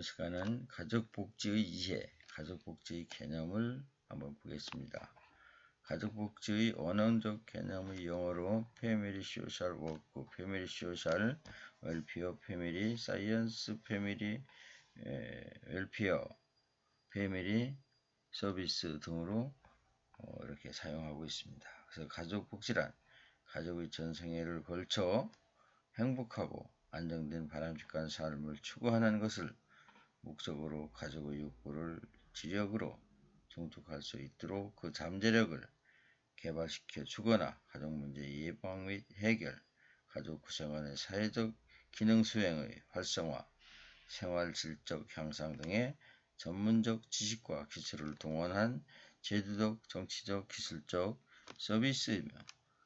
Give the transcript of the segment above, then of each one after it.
시간은 가족복지의 이해, 가족복지의 개념을 한번 보겠습니다. 가족복지의 원형적 개념의 영어로 Family Social Work, Family Social Welfare, Family Science, Family Welfare, Family Service 등으로 이렇게 사용하고 있습니다. 그래서 가족복지란 가족의 전 생애를 걸쳐 행복하고 안정된 바람직한 삶을 추구하는 것을 목적으로 가족의 욕구를 지력으로 종속할 수 있도록 그 잠재력을 개발시켜 주거나 가족 문제 예방 및 해결, 가족 구성원의 사회적 기능 수행의 활성화, 생활 질적 향상 등의 전문적 지식과 기술을 동원한 제도적, 정치적, 기술적 서비스이며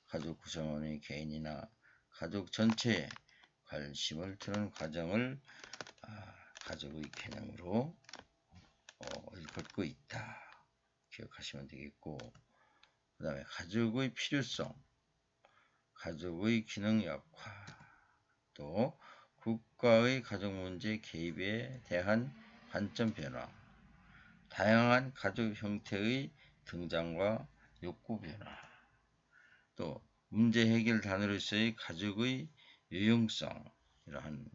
가족 구성원의 개인이나 가족 전체에 관심을 두는 과정을 가족의 개념으로 일컫고 있다. 기억하시면 되겠고, 그 다음에 가족의 필요성, 가족의 기능 약화, 또 국가의 가족 문제 개입에 대한 관점 변화, 다양한 가족 형태의 등장과 욕구 변화, 또 문제 해결 단어로서의 가족의 유용성, 이러한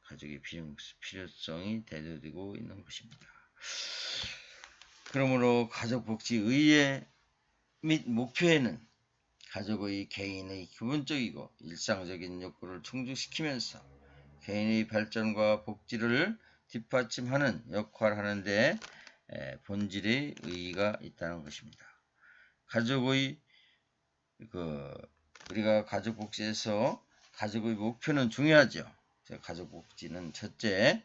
가족의 필요성이 대두되고 있는 것입니다. 그러므로 가족복지 의회 및 목표에는 가족의 개인의 기본적이고 일상적인 욕구를 충족시키면서 개인의 발전과 복지를 뒷받침하는 역할을 하는데 본질의 의의가 있다는 것입니다. 가족의 우리가 가족복지에서 가족의 목표는 중요하죠. 가족복지는 첫째,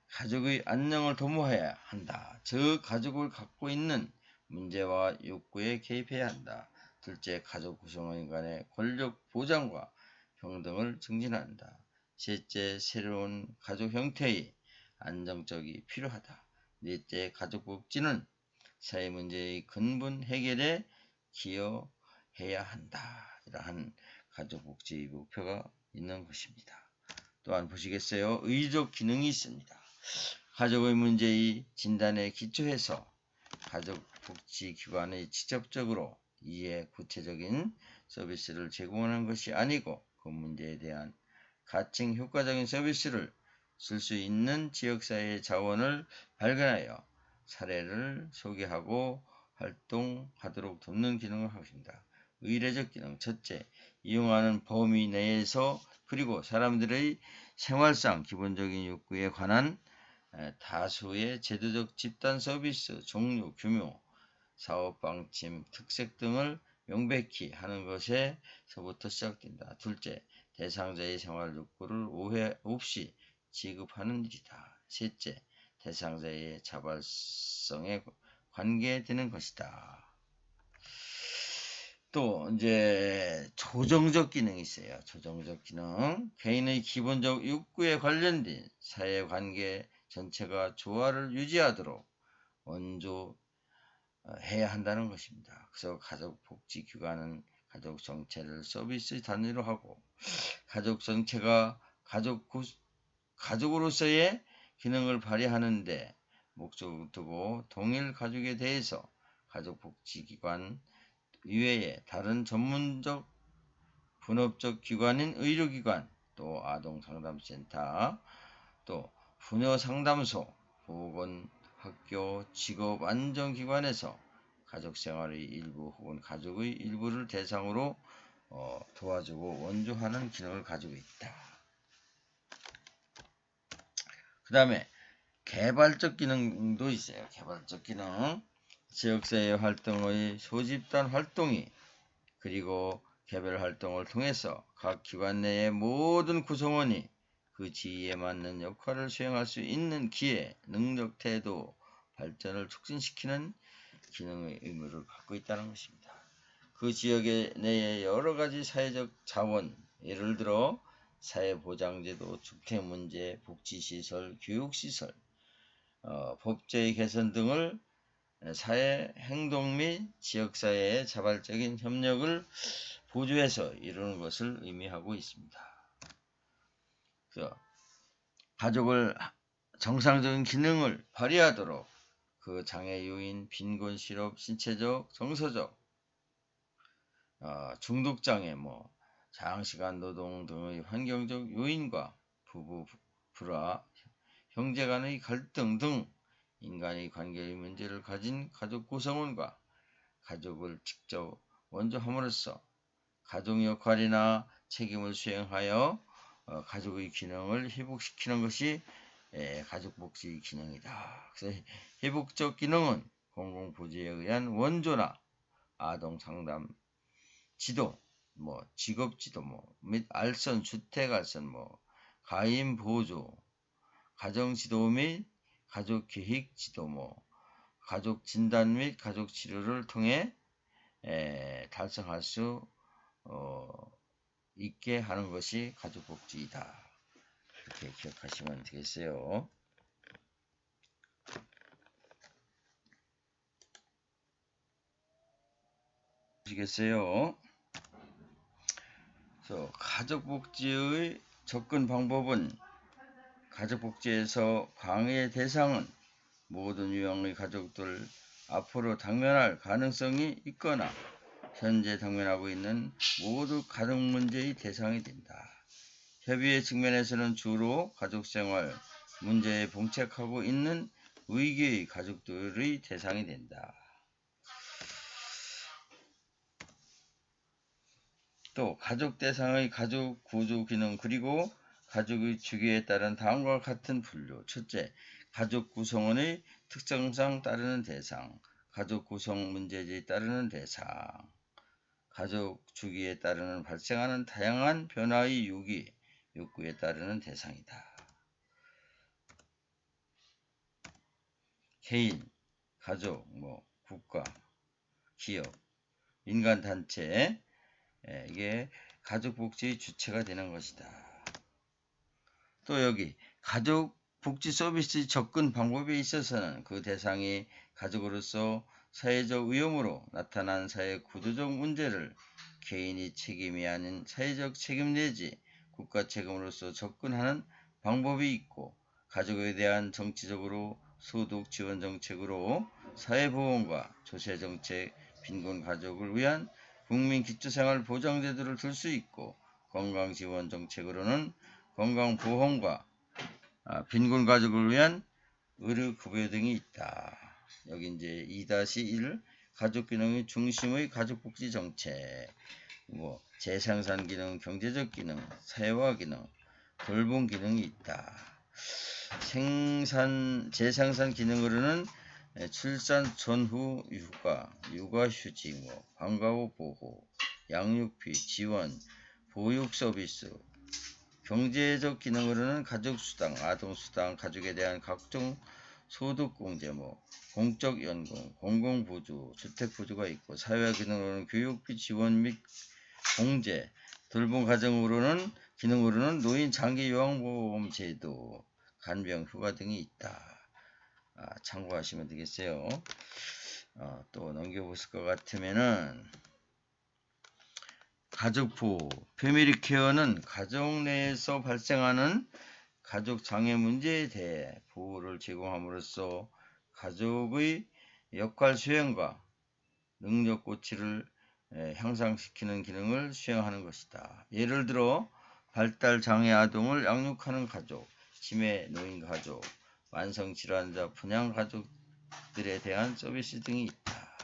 가족의 안녕을 도모해야 한다. 저 가족을 갖고 있는 문제와 욕구에 개입해야 한다. 둘째, 가족 구성원 간의 권력 보장과 평등을 증진한다. 셋째, 새로운 가족 형태의 안정적이 필요하다. 넷째, 가족복지는 사회 문제의 근본 해결에 기여해야 한다. 이러한 가족복지의 목표가 있는 것입니다. 또한 보시겠어요? 의적 기능이 있습니다. 가족의 문제의 진단에 기초해서 가족복지기관의 직접적으로 이해 구체적인 서비스를 제공하는 것이 아니고 그 문제에 대한 가칭 효과적인 서비스를 쓸 수 있는 지역사회의 자원을 발견하여 사례를 소개하고 활동하도록 돕는 기능을 하고 있습니다. 의례적 기능, 첫째, 이용하는 범위 내에서 그리고 사람들의 생활상 기본적인 욕구에 관한 다수의 제도적 집단 서비스, 종류, 규모, 사업 방침, 특색 등을 명백히 하는 것에서부터 시작된다. 둘째, 대상자의 생활 욕구를 오해 없이 지급하는 일이다. 셋째, 대상자의 자발성에 관계되는 것이다. 또 이제 조정적 기능이 있어요. 조정적 기능, 개인의 기본적 욕구에 관련된 사회관계 전체가 조화를 유지하도록 원조해야 한다는 것입니다. 그래서 가족복지기관은 가족 정체를 서비스 단위로 하고 가족 정체가 가족으로서의 기능을 발휘하는데 목적을 두고 동일 가족에 대해서 가족복지기관 이외에 다른 전문적 분업적 기관인 의료기관, 또 아동상담센터, 또 부녀상담소, 보건, 학교, 직업안정기관에서 가족생활의 일부 혹은 가족의 일부를 대상으로 도와주고 원조하는 기능을 가지고 있다. 그 다음에 개발적 기능도 있어요. 개발적 기능. 지역사회 활동의 소집단 활동이 그리고 개별 활동을 통해서 각 기관 내의 모든 구성원이 그 지위에 맞는 역할을 수행할 수 있는 기회, 능력, 태도, 발전을 촉진시키는 기능의 의무를 갖고 있다는 것입니다. 그 지역 내의 여러 가지 사회적 자원, 예를 들어 사회보장제도, 주택문제, 복지시설, 교육시설, 법제의 개선 등을 사회 행동 및 지역사회의 자발적인 협력을 보조해서 이루는 것을 의미하고 있습니다. 그래서 가족을 정상적인 기능을 발휘하도록 그 장애 요인, 빈곤, 실업, 신체적, 정서적, 중독 장애, 장시간 노동 등의 환경적 요인과 부부, 불화, 형제 간의 갈등 등 인간의 관계의 문제를 가진 가족 구성원과 가족을 직접 원조함으로써 가족 역할이나 책임을 수행하여 가족의 기능을 회복시키는 것이 가족복지 기능이다. 그래서 회복적 기능은 공공부지에 의한 원조나 아동상담 지도, 직업지도, 및 알선, 주택알선, 가임보조, 가정지도 및 가족계획지도, 가족진단 및 가족치료를 통해 달성할 수 있게 하는 것이 가족복지이다. 이렇게 기억하시면 되겠어요. 아시겠어요? 그래서 가족복지의 접근 방법은 가족복지에서 강의 대상은 모든 유형의 가족들 앞으로 당면할 가능성이 있거나 현재 당면하고 있는 모두 가족 문제의 대상이 된다. 협의의 측면에서는 주로 가족생활 문제에 봉착하고 있는 위기의 가족들의 대상이 된다. 또 가족 대상의 가족 구조 기능 그리고 가족의 주기에 따른 다음과 같은 분류. 첫째, 가족 구성원의 특성상 따르는 대상, 가족 구성 문제에 따르는 대상, 가족 주기에 따르는 발생하는 다양한 변화의 욕구에 따르는 대상이다. 개인, 가족, 국가, 기업, 민간단체, 이게 가족복지의 주체가 되는 것이다. 또 여기 가족복지 서비스 접근 방법에 있어서는 그 대상이 가족으로서 사회적 위험으로 나타난 사회 구조적 문제를 개인이 책임이 아닌 사회적 책임 내지 국가 책임으로서 접근하는 방법이 있고, 가족에 대한 정치적으로 소득 지원 정책으로 사회보험과 조세정책, 빈곤 가족을 위한 국민 기초생활 보장제도를 들 수 있고, 건강지원 정책으로는 건강보험과 빈곤 가족을 위한 의료급여 등이 있다. 여기 이제 2-1 가족기능의 중심의 가족복지 정책, 재생산 기능, 경제적 기능, 사회화 기능, 돌봄 기능이 있다. 재생산 기능으로는 출산 전후 육아휴직, 방과 후 보호, 양육비, 지원, 보육 서비스. 경제적 기능으로는 가족수당, 아동수당, 가족에 대한 각종 소득공제, 공적 연금, 공공부주, 주택부주가 있고, 사회화 기능으로는 교육비 지원 및 공제, 돌봄 기능으로는 노인 장기 요양보험 제도, 간병 휴가 등이 있다. 참고하시면 되겠어요. 또 넘겨보실 것 같으면은 가족보호, 패밀리 케어는 가족 내에서 발생하는 가족 장애 문제에 대해 보호를 제공함으로써 가족의 역할 수행과 능력 고취를 향상시키는 기능을 수행하는 것이다. 예를 들어 발달 장애 아동을 양육하는 가족, 치매 노인 가족, 만성 질환자 분양 가족들에 대한 서비스 등이 있다.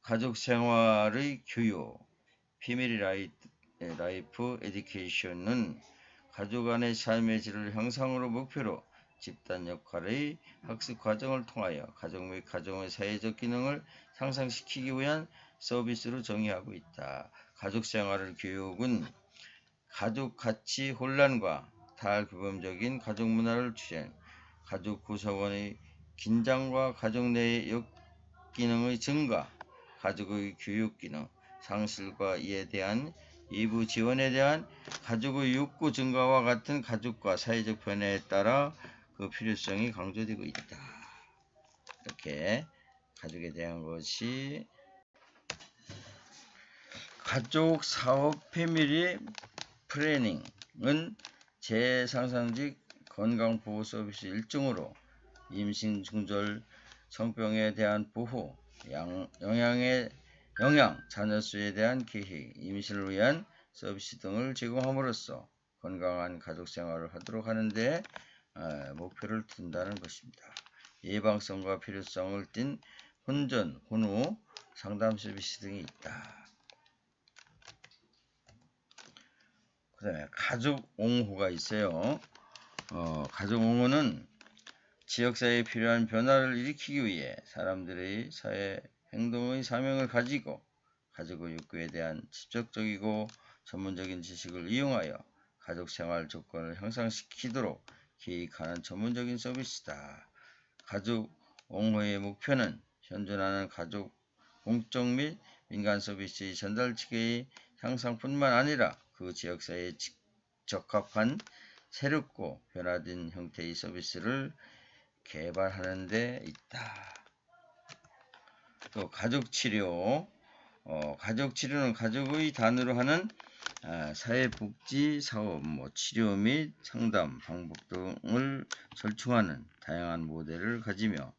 가족 생활의 교육, 패밀리 라이프 에듀케이션은 가족 간의 삶의 질을 향상으로 목표로 집단 역할의 학습 과정을 통하여 가족 및 가정의 사회적 기능을 향상시키기 위한 서비스로 정의하고 있다. 가족 생활의 교육은 가족 가치 혼란과 탈규범적인 가족 문화를 추진, 가족 구성원의 긴장과 가족 내의 역기능의 증가, 가족의 교육기능 상실과 이에 대한 일부 지원에 대한 가족의 욕구 증가와 같은 가족과 사회적 변화에 따라 그 필요성이 강조되고 있다. 이렇게 가족에 대한 것이 가족 사업 패밀리 플래닝은 재상상직 건강보호 서비스 일종으로 임신, 중절, 성병에 대한 보호, 영양, 자녀수에 대한 계획, 임신을 위한 서비스 등을 제공함으로써 건강한 가족생활을 하도록 하는 데 목표를 둔다는 것입니다. 예방성과 필요성을 띤 혼전, 혼후, 상담 서비스 등이 있다. 그 다음에 가족옹호가 있어요. 가족옹호는 지역사회에 필요한 변화를 일으키기 위해 사람들의 사회 행동의 사명을 가지고 가족의 욕구에 대한 직접적이고 전문적인 지식을 이용하여 가족생활 조건을 향상시키도록 기획하는 전문적인 서비스다. 가족옹호의 목표는 현존하는 가족 공적 및 민간 서비스의 전달 체계의 향상뿐만 아니라 그 지역사회에 적합한 새롭고 변화된 형태의 서비스를 개발하는 데 있다. 또 가족치료. 가족치료는 가족의 단으로 하는 사회복지사업, 치료 및 상담 방법 등을 절충하는 다양한 모델을 가지며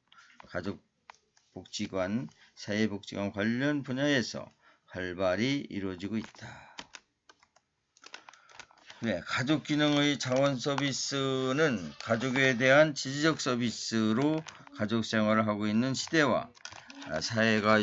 가족복지관, 사회복지관 관련 분야에서 활발히 이루어지고 있다. 가족기능의 자원 서비스는 가족에 대한 지지적 서비스로 가족생활을 하고 있는 시대와 사회가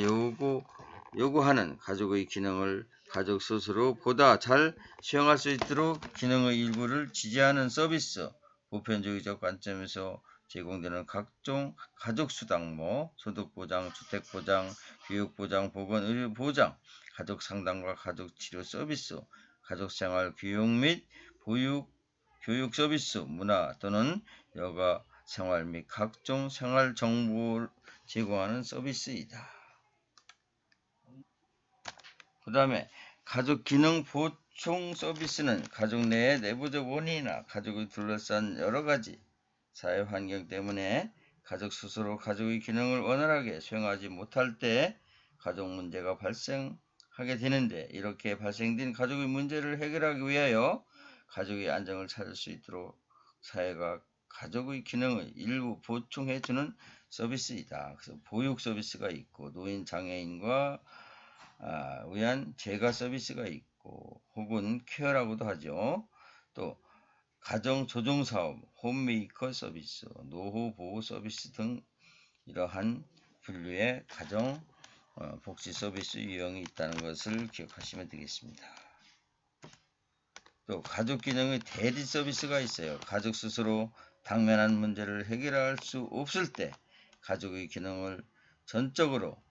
요구하는 가족의 기능을 가족 스스로 보다 잘 수행할 수 있도록 기능의 일부를 지지하는 서비스, 보편주의적 관점에서 제공되는 각종 가족수당, 소득보장, 주택보장, 교육보장, 보건, 의료보장, 가족상담과 가족치료 서비스, 가족생활 교육 및 교육 서비스, 문화 또는 여가 생활 및 각종 생활 정보를 제공하는 서비스이다. 그 다음에 가족 기능 보충 서비스는 가족 내의 내부적 원인이나 가족을 둘러싼 여러가지 사회 환경 때문에 가족 스스로 가족의 기능을 원활하게 수행하지 못할 때 가족 문제가 발생하게 되는데, 이렇게 발생된 가족의 문제를 해결하기 위하여 가족의 안정을 찾을 수 있도록 사회가 가족의 기능을 일부 보충해주는 서비스이다. 그래서 보육 서비스가 있고, 노인 장애인과 위한 재가 서비스가 있고, 혹은 케어라고도 하죠. 또 가정 조정 사업, 홈메이커 서비스, 노후 보호 서비스 등 이러한 분류의 가정 복지 서비스 유형이 있다는 것을 기억하시면 되겠습니다. 또 가족 기능의 대리 서비스가 있어요. 가족 스스로 당면한 문제를 해결할 수 없을 때 가족의 기능을 전적으로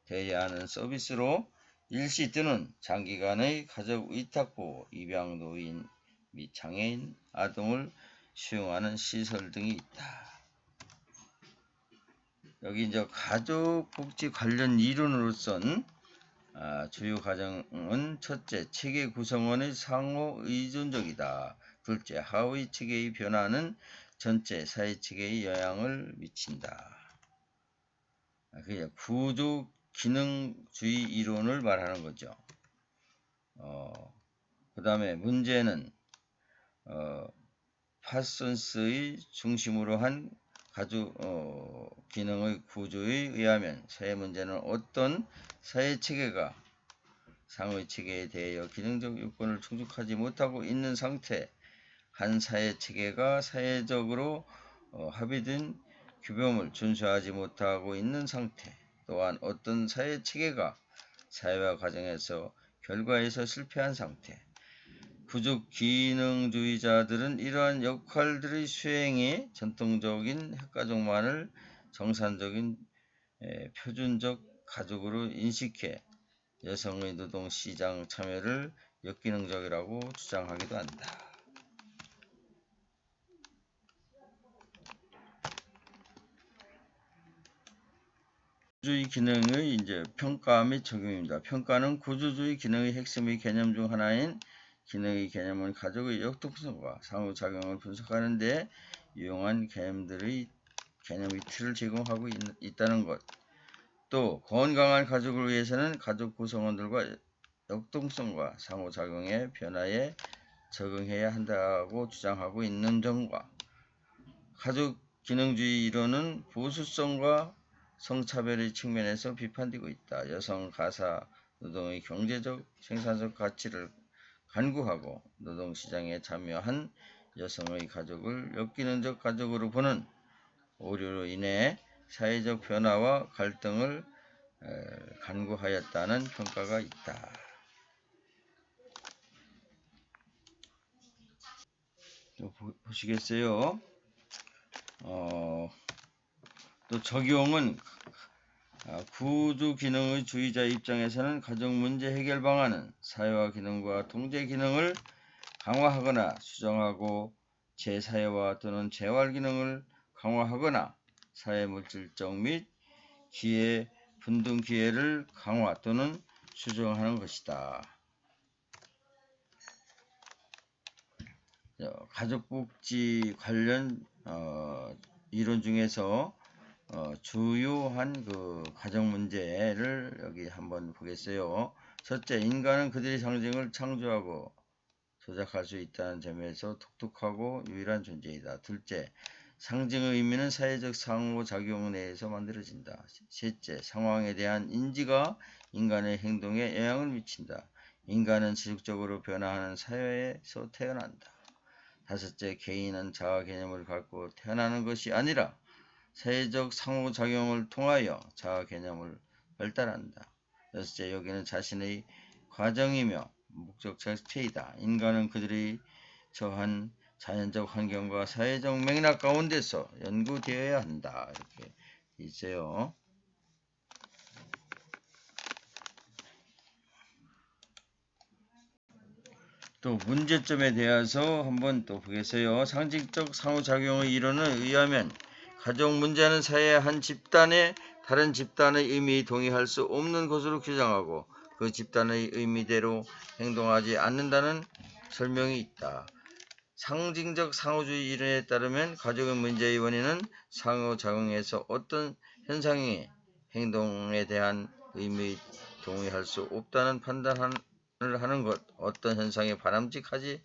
대리하는 서비스로 일시 또는 장기간의 가족 위탁보호, 입양 노인 및 장애인, 아동을 수용하는 시설 등이 있다. 여기 이제 가족복지 관련 이론으로선 주요 과정은 첫째, 체계 구성원의 상호 의존적이다. 둘째, 하위 체계의 변화는 전체 사회 체계에 영향을 미친다. 그게 구조 기능주의 이론을 말하는 거죠. 그 다음에 문제는 파슨스의 중심으로 한 가족 기능의 구조에 의하면 사회 문제는 어떤 사회 체계가 상위 체계에 대하여 기능적 요건을 충족하지 못하고 있는 상태, 한 사회 체계가 사회적으로 합의된 규범을 준수하지 못하고 있는 상태, 또한 어떤 사회 체계가 사회화 과정에서 결과에서 실패한 상태. 부족 기능주의자들은 이러한 역할들의 수행이 전통적인 핵가족만을 정상적인 표준적 가족으로 인식해 여성의 노동시장 참여를 역기능적이라고 주장하기도 한다. 구조주의 기능의 평가 및 적용입니다. 평가는 구조주의 기능의 핵심의 개념 중 하나인 기능의 개념은 가족의 역동성과 상호작용을 분석하는 데 유용한 개념의 틀을 제공하고 있다는 것. 또 건강한 가족을 위해서는 가족 구성원들과 역동성과 상호작용의 변화에 적응해야 한다고 주장하고 있는 점과 가족 기능주의 이론은 보수성과 성차별의 측면에서 비판되고 있다. 여성 가사 노동의 경제적 생산적 가치를 간구하고 노동시장에 참여한 여성의 가족을 역기능적 가족으로 보는 오류로 인해 사회적 변화와 갈등을 간구하였다는 평가가 있다. 또 보시겠어요? 또 적용은 구조 기능의 주의자 입장에서는 가족 문제 해결 방안은 사회화 기능과 통제 기능을 강화하거나 수정하고 재사회화 또는 재활 기능을 강화하거나 사회 물질적 및 기회 분등 기회를 강화 또는 수정하는 것이다. 가족복지 관련 이론 중에서 주요한 그 가정 문제를 여기 한번 보겠어요. 첫째, 인간은 그들의 상징을 창조하고 조작할 수 있다는 점에서 독특하고 유일한 존재이다. 둘째, 상징의 의미는 사회적 상호작용 내에서 만들어진다. 셋째, 상황에 대한 인지가 인간의 행동에 영향을 미친다. 인간은 지속적으로 변화하는 사회에서 태어난다. 다섯째, 개인은 자아 개념을 갖고 태어나는 것이 아니라 사회적 상호작용을 통하여 자아 개념을 발달한다. 여섯째, 여기는 자신의 과정이며 목적 자체이다. 인간은 그들이 처한 자연적 환경과 사회적 맥락 가운데서 연구되어야 한다. 이렇게 있어요. 또 문제점에 대해서 한번 또 보겠어요. 상징적 상호작용의 이론에 의하면 가족 문제는 사회의 한 집단의 다른 집단의 의미에 동의할 수 없는 것으로 규정하고 그 집단의 의미대로 행동하지 않는다는 설명이 있다. 상징적 상호주의 이론에 따르면 가족의 문제의 원인은 상호작용에서 어떤 현상의 행동에 대한 의미에 동의할 수 없다는 판단을 하는 것, 어떤 현상에 바람직하지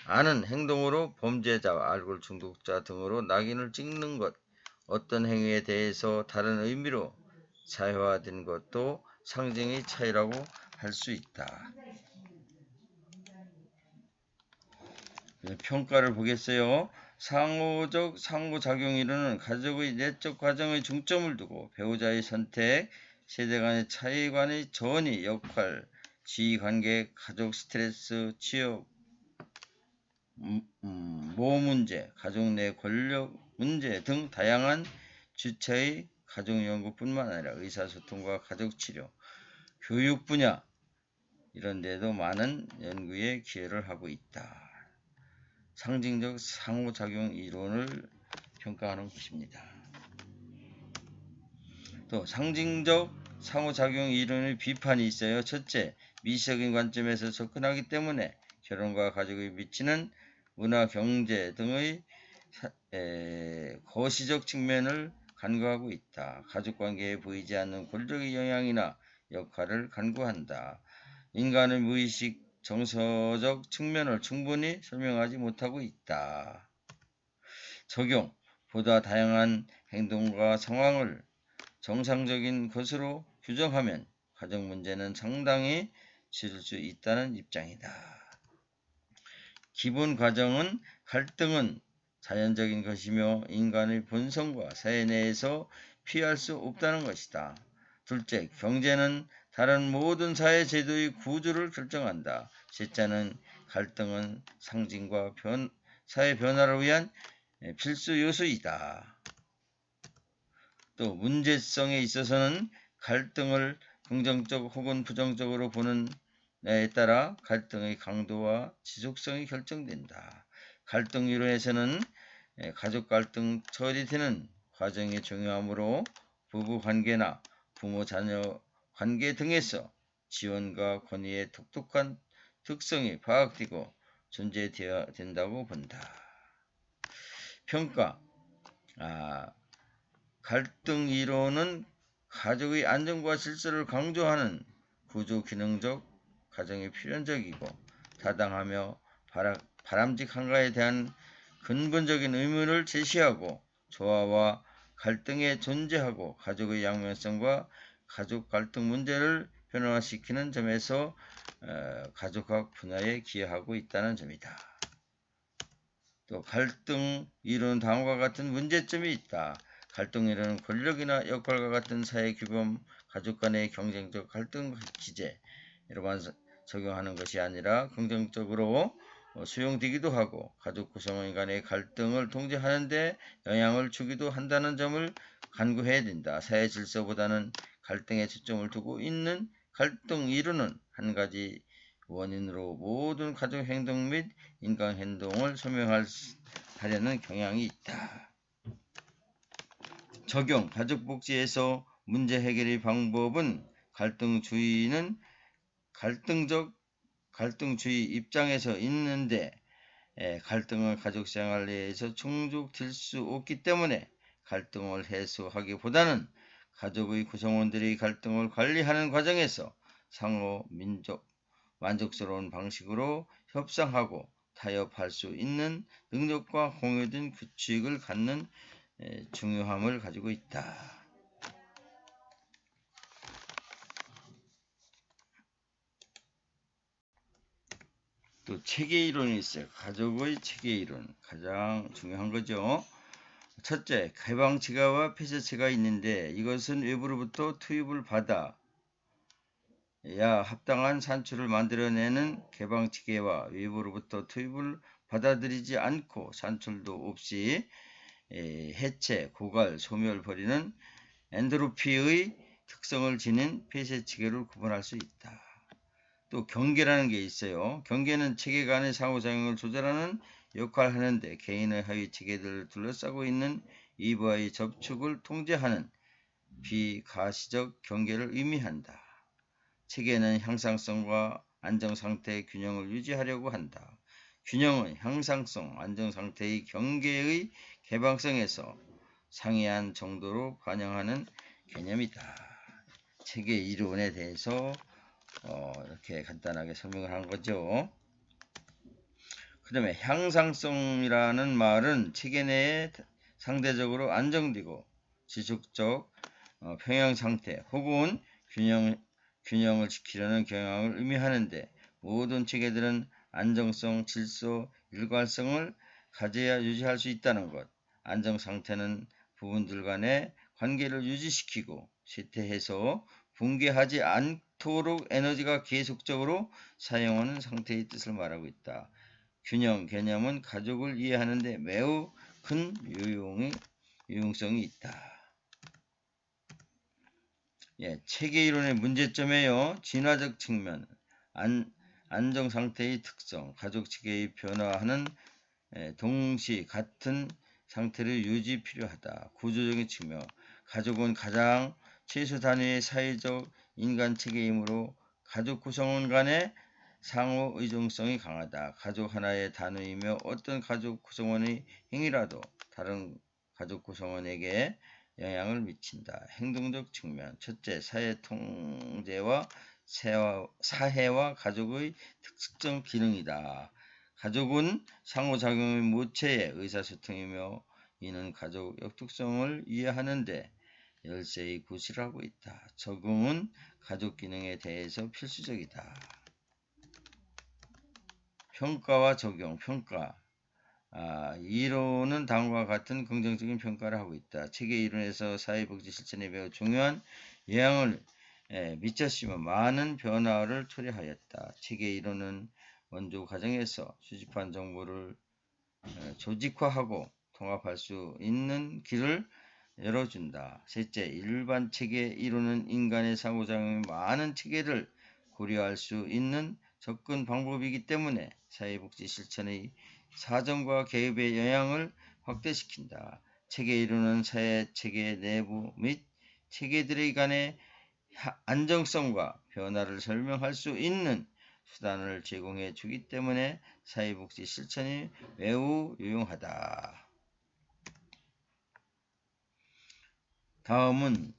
않은 행동으로 범죄자와 알코올 중독자 등으로 낙인을 찍는 것, 어떤 행위에 대해서 다른 의미로 사회화된 것도 상징의 차이라고 할 수 있다. 평가를 보겠어요. 상호적 상호작용 이론은 가족의 내적 과정의 중점을 두고 배우자의 선택, 세대 간의 차이관의 전이, 역할, 지위관계, 가족 스트레스, 취업, 모호 문제, 가족 내 권력 문제 등 다양한 주체의 가족 연구뿐만 아니라 의사소통과 가족치료, 교육 분야 이런 데도 많은 연구에 기여를 하고 있다. 상징적 상호작용 이론을 평가하는 것입니다. 또 상징적 상호작용 이론의 비판이 있어요. 첫째, 미시적인 관점에서 접근하기 때문에 결혼과 가족에 미치는 문화, 경제 등의 거시적 측면을 간과하고 있다. 가족관계에 보이지 않는 권력의 영향이나 역할을 간과한다. 인간의 무의식 정서적 측면을 충분히 설명하지 못하고 있다. 적용, 보다 다양한 행동과 상황을 정상적인 것으로 규정하면 가정 문제는 상당히 줄일 수 있다는 입장이다. 기본 가정은 갈등은 자연적인 것이며 인간의 본성과 사회 내에서 피할 수 없다는 것이다. 둘째, 경제는 다른 모든 사회 제도의 구조를 결정한다. 셋째는 갈등은 상징과 사회 변화를 위한 필수 요소이다. 또 문제성에 있어서는 갈등을 긍정적 혹은 부정적으로 보는 에 따라 갈등의 강도와 지속성이 결정된다. 갈등 이론에서는 가족 갈등 처리되는 과정이 중요하므로 부부 관계나 부모 자녀 관계 등에서 지원과 권위의 독특한 특성이 파악되고 존재되어야 된다고 본다. 평가. 갈등 이론은 가족의 안정과 질서를 강조하는 구조 기능적 가정이 필연적이고 타당하며 바람직한가에 대한 근본적인 의문을 제시하고 조화와 갈등에 존재하고 가족의 양면성과 가족 갈등 문제를 현황화시키는 점에서 가족학 분야에 기여하고 있다는 점이다. 또 갈등 이론 다음과 같은 문제점이 있다. 갈등 이론은 권력이나 역할과 같은 사회 규범, 가족 간의 경쟁적 갈등 기제로만 적용하는 것이 아니라 긍정적으로 수용되기도 하고 가족 구성원 간의 갈등을 통제하는 데 영향을 주기도 한다는 점을 간구해야 된다. 사회 질서보다는 갈등에 초점을 두고 있는 갈등 이론은 한 가지 원인으로 모든 가족 행동 및 인간 행동을 소명하려는 경향이 있다. 적용 가족복지에서 문제 해결의 방법은 갈등주의 입장에서 있는데 갈등은 가족생활 내에서 충족될 수 없기 때문에 갈등을 해소하기보다는 가족의 구성원들의 갈등을 관리하는 과정에서 상호 만족스러운 방식으로 협상하고 타협할 수 있는 능력과 공유된 규칙을 갖는 중요함을 가지고 있다. 또 체계 이론이 있어요. 가족의 체계 이론 가장 중요한 거죠. 첫째, 개방체계와 폐쇄체계가 있는데 이것은 외부로부터 투입을 받아 야 합당한 산출을 만들어내는 개방체계와 외부로부터 투입을 받아들이지 않고 산출도 없이 해체, 고갈, 소멸버리는 엔트로피의 특성을 지닌 폐쇄체계를 구분할 수 있다. 또 경계라는 게 있어요. 경계는 체계 간의 상호작용을 조절하는 역할을 하는데 개인의 하위 체계들을 둘러싸고 있는 이와의 접촉을 통제하는 비가시적 경계를 의미한다. 체계는 향상성과 안정상태의 균형을 유지하려고 한다. 균형은 향상성, 안정상태의 경계의 개방성에서 상이한 정도로 반영하는 개념이다. 체계 이론에 대해서 이렇게 간단하게 설명을 한 거죠. 그 다음에 향상성이라는 말은 체계 내에 상대적으로 안정되고 지속적 평형 상태 혹은 균형을 지키려는 경향을 의미하는데 모든 체계들은 안정성, 질서, 일관성을 가져야 유지할 수 있다는 것. 안정 상태는 부분들 간의 관계를 유지시키고 쇠퇴해서 붕괴하지 않도록 에너지가 계속적으로 사용하는 상태의 뜻을 말하고 있다. 균형 개념은 가족을 이해하는 데 매우 큰 유용성이 있다. 체계 이론의 문제점이에요. 진화적 측면, 안정 상태의 특성, 가족 체계의 변화하는 동시 같은 상태를 유지 필요하다. 구조적인 측면, 가족은 가장 최소 단위의 사회적 인간 체계이므로 가족 구성원 간의 상호 의존성이 강하다. 가족 하나의 단위이며 어떤 가족 구성원의 행위라도 다른 가족 구성원에게 영향을 미친다. 행동적 측면, 첫째, 사회 통제와 사회와 가족의 특정 기능이다. 가족은 상호작용의 모체의 의사소통이며 이는 가족 역특성을 이해하는데 열쇠의 구실을 하고 있다. 적용은 가족 기능에 대해서 필수적이다. 평가와 적용, 평가. 이론은 다음과 같은 긍정적인 평가를 하고 있다. 체계 이론에서 사회복지 실천에 매우 중요한 영향을 미쳤으며 많은 변화를 초래하였다. 체계 이론은 원조 과정에서 수집한 정보를 조직화하고 통합할 수 있는 길을 열어준다. 셋째, 일반 체계 이론은 인간의 상호작용의 많은 체계를 고려할 수 있는 접근 방법이기 때문에 사회복지 실천의 사정과 개입의 영향을 확대시킨다. 체계 이론은 사회 체계 내부 및 체계들의 간의 안정성과 변화를 설명할 수 있는 수단을 제공해 주기 때문에 사회복지 실천이 매우 유용하다. 다음은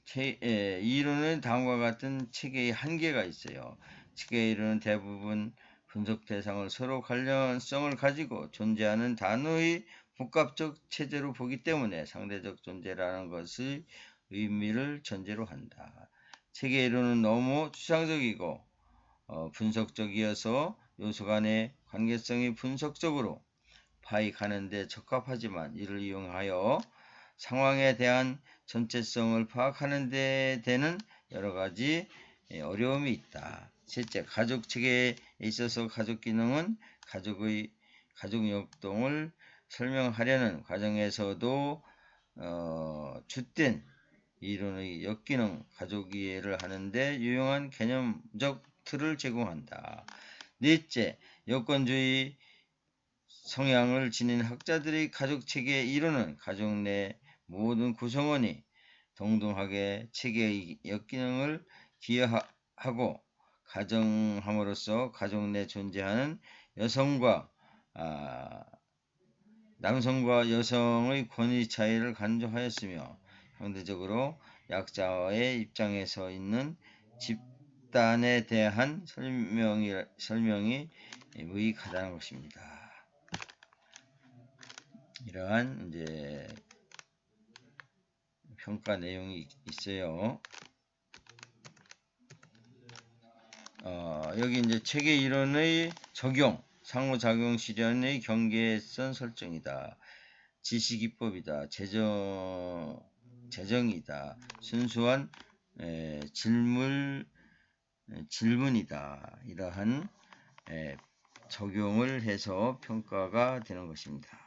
이론은 다음과 같은 체계의 한계가 있어요. 체계 이론은 대부분 분석 대상을 서로 관련성을 가지고 존재하는 단어의 복합적 체제로 보기 때문에 상대적 존재라는 것의 의미를 전제로 한다. 체계 이론은 너무 추상적이고 분석적이어서 요소 간의 관계성이 분석적으로 파악하는 데 적합하지만 이를 이용하여 상황에 대한 전체성을 파악하는 데 되는 여러 가지 어려움이 있다. 셋째, 가족 체계에 있어서 가족 기능은 가족의 가족 역동을 설명하려는 과정에서도 주된 이론의 역기능 가족 이해를 하는데 유용한 개념적 틀을 제공한다. 넷째, 여건주의 성향을 지닌 학자들의 가족 체계의 이론은 가족 내 모든 구성원이 동등하게 체계의 역기능을 기여하고 가정함으로써 가족 내 존재하는 남성과 여성의 권위 차이를 강조하였으며 상대적으로 약자의 입장에 서 있는 집단에 대한 설명이 의익하다는 것입니다. 이러한 이제 평가 내용이 있어요. 여기 이제 체계 이론의 적용, 상호작용 실현의 경계선 설정이다. 지시기법이다. 재정이다. 순수한 질문이다. 이러한 적용을 해서 평가가 되는 것입니다.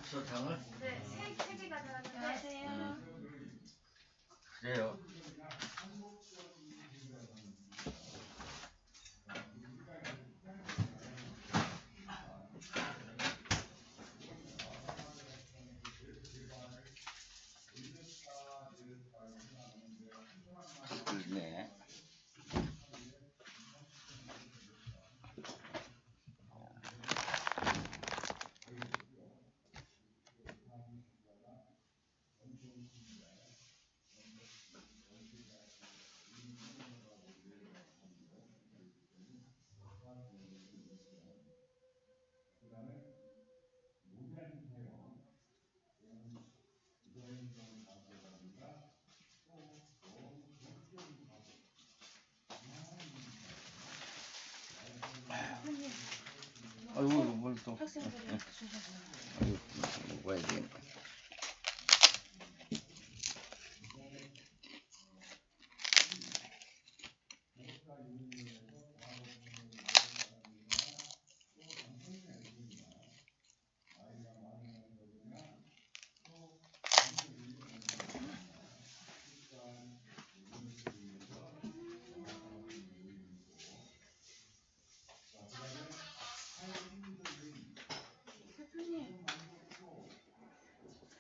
설탕을? 네, 세 개 가져왔는데. 안녕하세요. 그래요. 네. 아이고, 뭘 또. 학생들이 주셔서. 아이고, 먹어야 되겠다.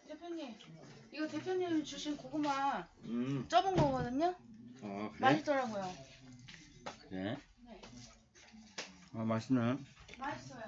대표님, 이거 대표님 주신 고구마 음. 쪄본 거거든요? 그래? 맛있더라고요. 그래? 네. 맛있나? 맛있어요.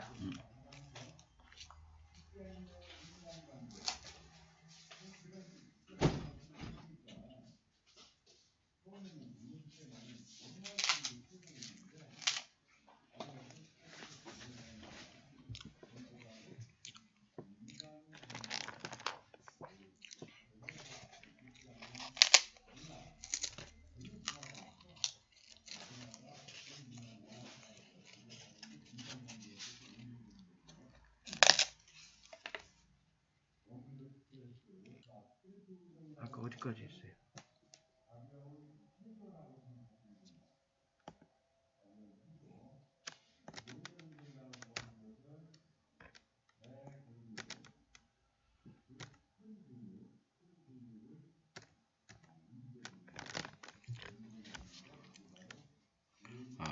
어디까지 했어요?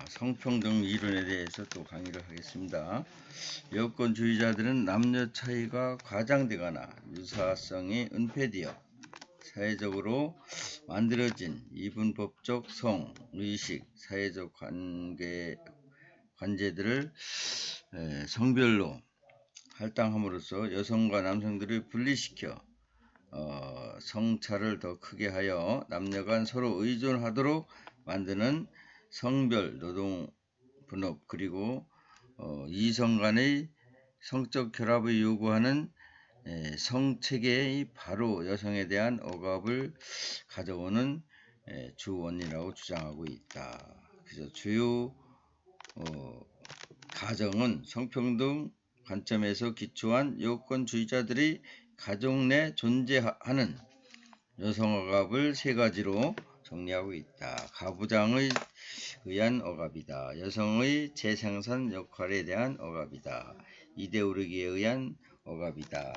성평등 이론에 대해서 또 강의를 하겠습니다. 여권주의자들은 남녀 차이가 과장되거나 유사성이 은폐되어 사회적으로 만들어진 이분법적 성, 의식, 사회적 관제들을 성별로 할당함으로써 여성과 남성들을 분리시켜 성차를 더 크게 하여 남녀 간 서로 의존하도록 만드는 성별 노동 분업, 그리고 이성 간의 성적 결합을 요구하는 성체계의 바로 여성에 대한 억압을 가져오는 주원이라고 주장하고 있다. 그래서 주요 가정은 성평등 관점에서 기초한 여권주의자들이 가족 내 존재하는 여성 억압을 세 가지로 정리하고 있다. 가부장에 의한 억압이다. 여성의 재생산 역할에 대한 억압이다. 이데올로기에 의한 억압이다.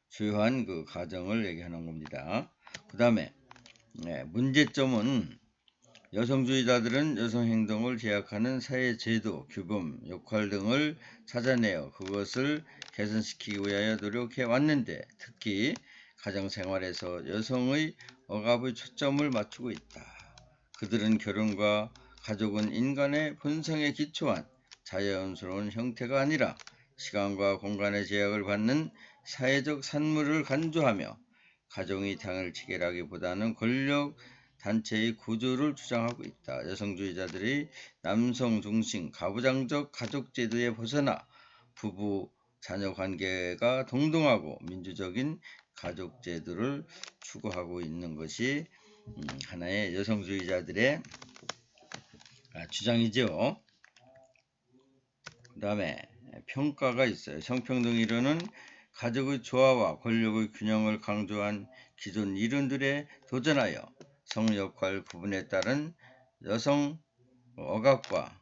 주요한 그 가정을 얘기하는 겁니다. 그 다음에 문제점은 여성주의자들은 여성 행동을 제약하는 사회 제도, 규범, 역할 등을 찾아내어 그것을 개선시키기 위하여 노력해 왔는데 특히 가정생활에서 여성의 억압의 초점을 맞추고 있다. 그들은 결혼과 가족은 인간의 본성에 기초한 자연스러운 형태가 아니라 시간과 공간의 제약을 받는 사회적 산물을 간주하며 가정의 당을 체결하기보다는 권력 단체의 구조를 주장하고 있다. 여성주의자들이 남성 중심 가부장적 가족제도에 벗어나 부부 자녀 관계가 동등하고 민주적인 가족제도를 추구하고 있는 것이 하나의 여성주의자들의 주장이죠. 그 다음에 평가가 있어요. 성평등 이론은 가족의 조화와 권력의 균형을 강조한 기존 이론들에 도전하여 성역할 구분에 따른 여성 억압과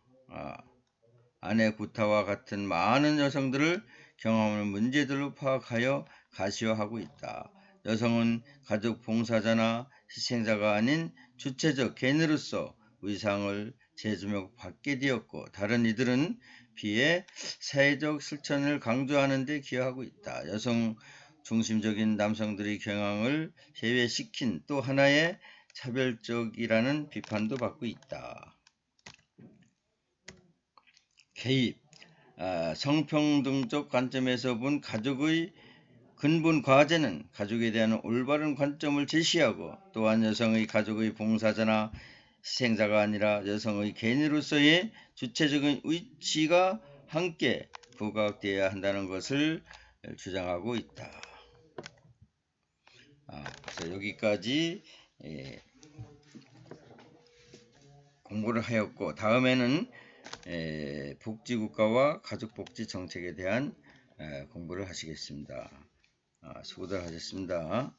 아내 구타와 같은 많은 여성들을 경험하는 문제들을 파악하여 가시화하고 있다. 여성은 가족 봉사자나 희생자가 아닌 주체적 개인으로서 의상을 재조명받게 되었고 다른 이들은 비해 사회적 실천을 강조하는 데 기여하고 있다. 여성 중심적인 남성들의 경향을 제외시킨 또 하나의 차별적이라는 비판도 받고 있다. 개입, 성평등적 관점에서 본 가족의 근본 과제는 가족에 대한 올바른 관점을 제시하고 또한 여성의 가족의 봉사자나 희생자가 아니라 여성의 개인으로서의 주체적인 위치가 함께 부각되어야 한다는 것을 주장하고 있다. 그래서 여기까지 공부를 하였고 다음에는 복지국가와 가족복지 정책에 대한 공부를 하시겠습니다. 수고들 하셨습니다.